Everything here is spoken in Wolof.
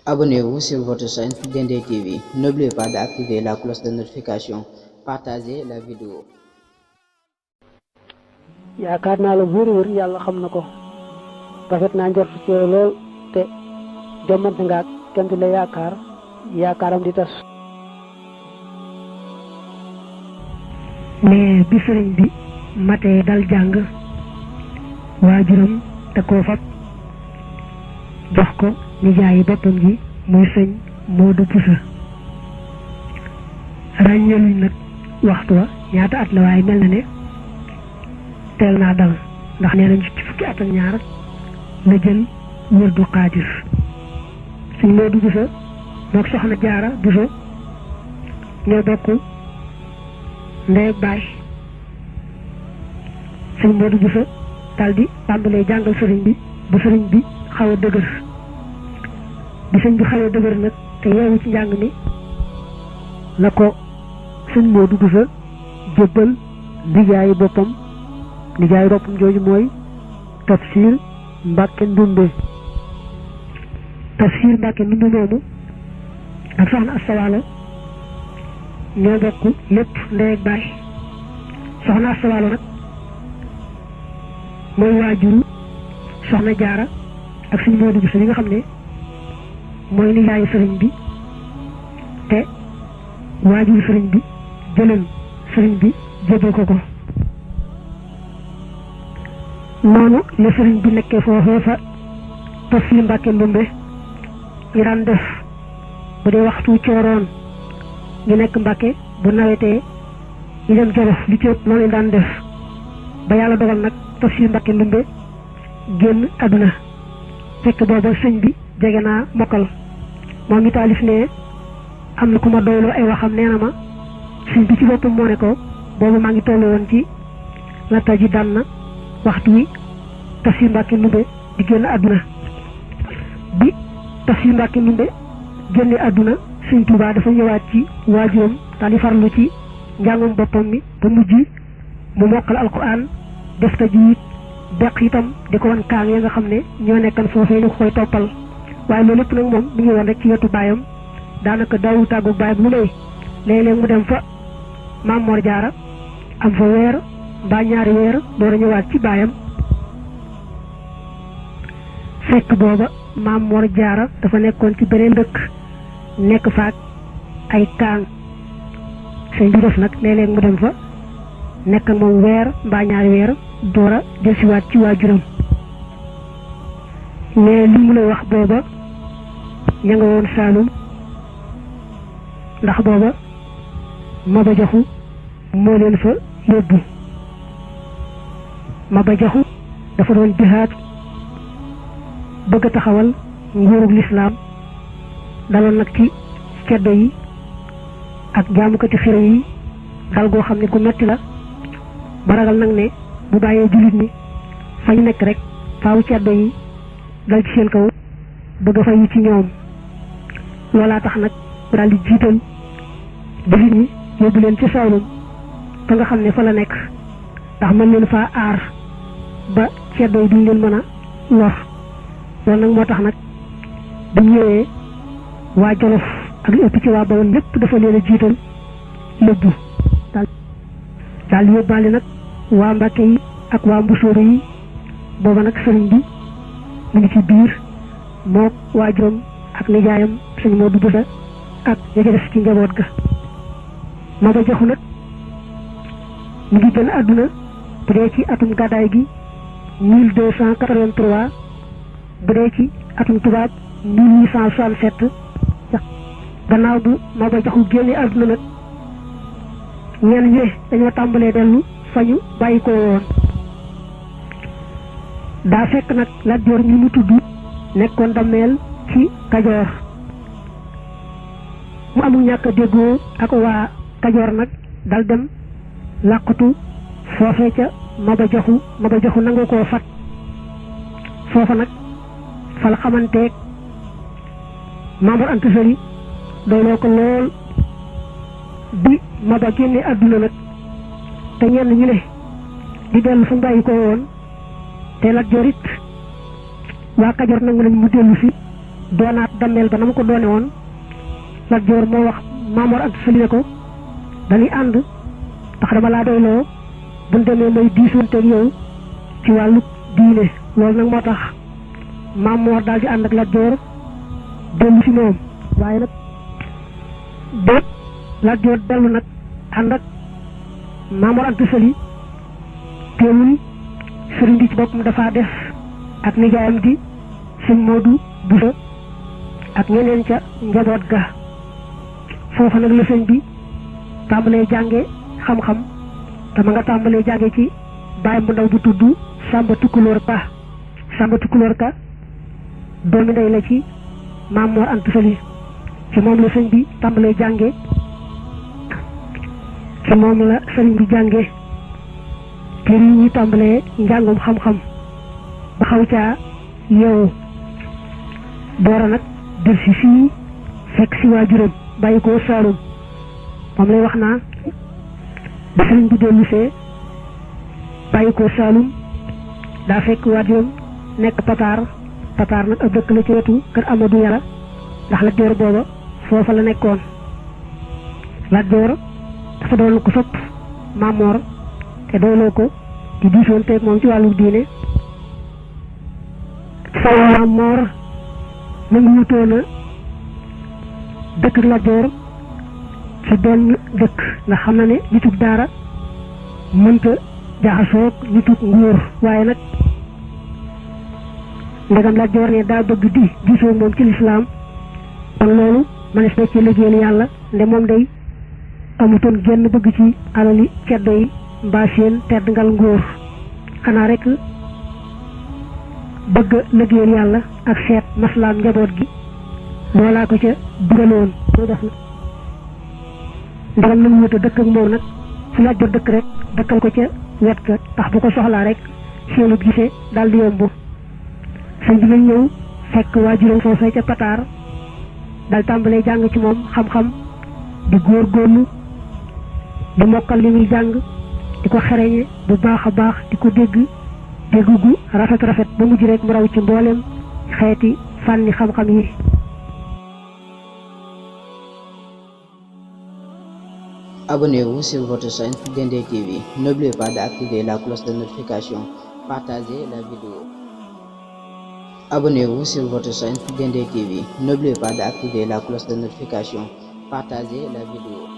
Abonnez-vous sur votre chaîne Dendé TV. N'oubliez pas d'activer la cloche de notification. Partagez la vidéo. yaakaar naa la wër yàlla xam na ko rafet naa njort ci lool te jommante nga ak kenn di la yaakaaram di tas. mais bi sëriñ bi matee dal jàng waajuram te koo fab jox ko nijaayi boppam ji muy sëñ Modou Bousso ràññeeluñ nag waxtu wa ñaata at la waaye mel na ne teel naa dal ndax nee nañ ci fukki at ak ñaar la jël wërdu xaadir sëñ Modou Bousso mook soxna Jaara Bousso ñoo bokk ndey ak baay sëñ Modou Bousso daldi tàmbalee jàngal sëriñ bi bu sëriñ bi xaw a dëgër bi sëñ bi xaw a dëgër nag te yeewu ci njàng mi la ko sëñ Modou Bousso jébbal nijaayi boppam jooju mooy Tafsir Mbàkke Ndumbe moomu ak soxna Asta Walo ñoo bokk lépp ndey ak baay soxna Asta Walo nag mooy waajuru soxna Jaara ak sëñ Modou Bousso yi nga xam ne mooy nijaayu sëriñ bi te waajuru sëriñ bi jëlal sëriñ bi jébbal ko noonu la sëriñ bi nekkee foofee fa Tafsir Mbàkke Ndumbe ñu daan def bu dee waxtu cooroon ñu nekk Mbàkke bu nawetee ñu dem Jolof li ci ëpp noonu daan def ba yàlla dogal nag Tafsir Mbàkke Ndumbe génn àdduna fekk booba sëñ bi jege naa mokkal moom mi taalif ne am na ku ma doyloo ay waxam nee na ma sëñ bi ci boppam moo ne ko boobu maa ngi tollu woon ci la taji daan na waxtu wi Tafsir Mbàkke Ndumbe di génn àdduna bi Tafsir Mbàkke Ndumbe génne àdduna sëñ Tuubaa dafa ñëwaat ci waajuram daal di farlu ci njàngum boppam mi ba mujj mu mokkal alquran def tajwiid beq itam di ko wan kaang ya nga xam ne ñoo nekkan foofee ñu ko koy toppal waaye loolu lépp nag moom mi ngi woon rek ci wetu baayam daanaka daawu tàggu baayam lu lay léeg-léeg mu dem fa Maam Mor Jaara am fa weer mbaa ñaari weer door a ñëwaat ci baayam fekk booba Maam Mor Jaara dafa nekkoon ci beneen dëkk nekk faak ay kaang sëñ bi def nag léeg-léeg mu dem fa nekk ak moom weer mbaa ñaari weer door a delsiwaat ci waajuram mais li mu lay wax booba ña nga woon Saalum ndax booba Maba Jaxu moo leen fa yóbbu Maba Jaxu dafa doon jihaad bëgg a taxawal nguurug lislaam daloon nag ci ceddo yi ak jaamukati xërëm yi dal goo xam ne ku metti la ba ragal nag ne bu bàyyee jullit ñi fañ nekk rek faaw ceddo yi dal ci seen kaw bëgg a fayu ci ñoom loolaa tax nag mu daal di jiital jullit ñi yóbbu leen ci Saalum fa nga xam ne fa la nekk ndax mën leen faa aar ba ceddo yi duñ leen mën a lor loolu nag moo tax nag bu ñëwee waa Jolof ak li ëpp ci waa Bawol lépp dafa leen a jiital lëbbu daal yóbbaale nag waa Mbàkke yi ak waa Mbusoobe yi booba nag sëriñ bi mu ngi ci biir mook waajuram ak nijaayam sëñ Modou Bousso ak ña ca des ci njaboot ga Maba Jaxu nag mu ngi génn àdduna bu dee ci atum gàddaay gi 1283 bu dee ci atum tubaab 1867 gannaaw bu Maba Jaxu génne àdduna nag ñenn ñi dañoo tàmbalee dellu fañu bàyyi ko woon daa fekk nag Lat Joor ñi mu tudd nekkoon dammeel ci Kajoor mu amul ñàkk a déggoo ak waa Kajoor nag dal dem làqatu foofee ca Maba Jaxu nangu koo fat foofa nag fa la xamanteeg Maam Mor Anta Sali doyloo ko lool bi Maba génne àdduna nag te ñenn ñu ne di dellu fa bàyyi ko woon te Lat Joor it waa Kajoor nangu nañ mu dellu si doonaat dammeel ba na mu ko doone woon Lat Joor moo wax Maam Mor Anta Sali ne ko dañuy ànd ndax dama laa doyloo buñ demee may diisoonteeg yow ci wàllu diine loolu nag moo tax Maam Mor daal di ànd ak Lat Joor dellu si moom waaye nag bépp Lat Joor dellu nag ànd ak Maam Mor Anta Sali teewul sëriñ bi ci boppam dafa def ak nijaayam di sëñ Moodu Buso ak ñeneen ca njaboot ga foofa nag la sëñ bi tàmbalee jànge xam-xam te ma nga tàmbalee jànge ci baayam bu ndaw bu tudd Sàmba Tukulóor Ka Sàmba Tukulóor Ka doomi ndey la ci Maam Mor Anta Sali ci moom la sëñ bi tàmbalee jànge ci moom la sëriñ bi jànge kër yi ñu tàmbalee njàngum xam-xam ba xaw caa yeewu doora nag def si fii fekk si waajuram bàyyi ko Saalum moom lay wax naa ba sëriñ bi dellusee bàyyi ko Saalum daa fekk waajuram nekk Pataar nag ab dëkk la ci wetu kër Amadou Yara ndax Lat Joor booba foofa la nekkoon Lat Joor dafa doon ko sopp Maam Mor te doyloo ko di diisoon teeg moom ci wàllu diine Maam Mor nangu wutoona dëkk ak Lat Joor ci benn dëkk ndax xam na ne nitug daara mënta jaxasoog nitug nguur waaye nag ndegam Lat Joor ne daa bëgg di diisoo moom ci lislaam kon loolu manes na ci liggéeyal yàlla nde moom day amutoon genn bëgg ci alali ceddo yi mbaa seen tedd ngal nguur xanaa rek bëgg liggéeyal yàlla ak seet maslaam njaboot gi loolaa ko ca dugaloon muy def na ndegam nañ wuta dëkk ak moom nag fu Lat Joor dëkk rek dëkkal ko ca wet ga tax bu ko soxlaa rek seenu gisee daal di yomb sëñ bi nañ ñëw fekk waajuram foofee ca Pataar dal tàmbalee jàng ci moom xam-xam di góorgóorlu di mokkal li muy jàng di ko xereñe bu baax a baax di ko dégg gu rafet ba mujj rek mu raw ci mboolem xeeti fànni xam-xam yi. Abonnez-vous sur votre chaîne Dendey TV. N'oubliez pas d'activer la cloche de notification. Partagez la vidéo. Abonnez-vous sur votre chaîne Dendey TV. N'oubliez pas d'activer la cloche de notification. Partagez la vidéo.